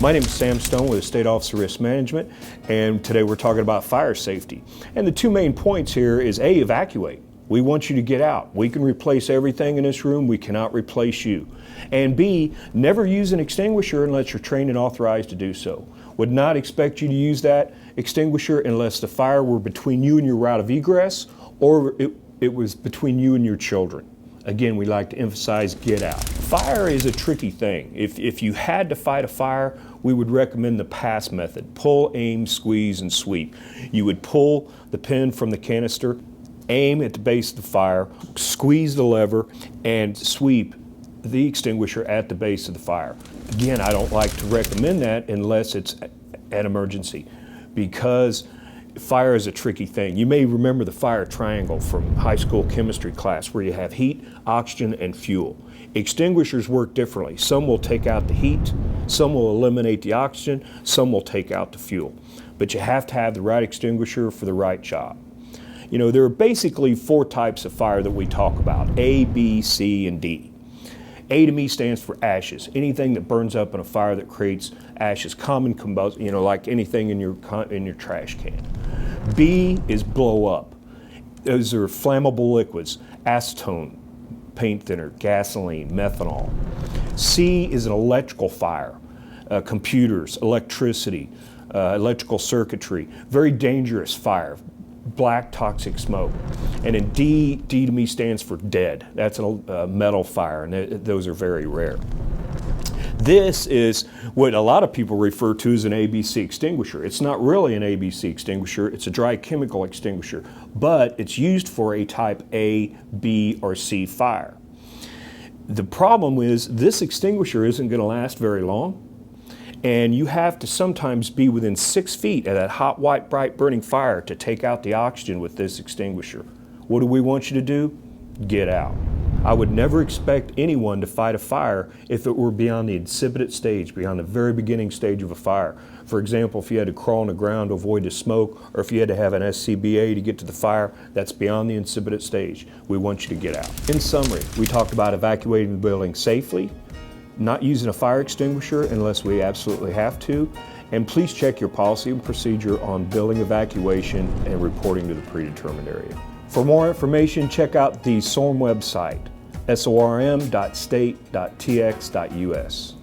My name is Sam Stone with State Office of Risk Management, and today we're talking about fire safety. And the two main points here is A, evacuate. We want you to get out. We can replace everything in this room, we cannot replace you. And B, never use an extinguisher unless you're trained and authorized to do so. Would not expect you to use that extinguisher unless the fire were between you and your route of egress, or it was between you and your children. Again, we like to emphasize get out. Fire is a tricky thing. If you had to fight a fire, we would recommend the pass method. Pull, aim, squeeze, and sweep. You would pull the pin from the canister, aim at the base of the fire, squeeze the lever, and sweep the extinguisher at the base of the fire. Again, I don't like to recommend that unless it's an emergency, because fire is a tricky thing. You may remember the fire triangle from high school chemistry class where you have heat, oxygen, and fuel. Extinguishers work differently. Some will take out the heat, some will eliminate the oxygen, some will take out the fuel. But you have to have the right extinguisher for the right job. You know, there are basically four types of fire that we talk about: A, B, C, and D. A to me stands for ashes. Anything that burns up in a fire that creates ashes, common combustion, you know, like anything in your trash can. B is blow up. Those are flammable liquids: acetone, paint thinner, gasoline, methanol. C is an electrical fire: computers, electricity, electrical circuitry. Very dangerous fire. Black toxic smoke. And then D to me stands for dead. That's a metal fire, and those are very rare. This is what a lot of people refer to as an ABC extinguisher. It's not really an ABC extinguisher, it's a dry chemical extinguisher, but it's used for a type A, B, or C fire. The problem is this extinguisher isn't going to last very long, and you have to sometimes be within 6 feet of that hot, white, bright burning fire to take out the oxygen with this extinguisher. What do we want you to do? Get out. I would never expect anyone to fight a fire if it were beyond the incipient stage, beyond the very beginning stage of a fire. For example, if you had to crawl on the ground to avoid the smoke, or if you had to have an SCBA to get to the fire, that's beyond the incipient stage. We want you to get out. In summary, we talked about evacuating the building safely, not using a fire extinguisher unless we absolutely have to, and please check your policy and procedure on building evacuation and reporting to the predetermined area. For more information, check out the SORM website, sorm.state.tx.us.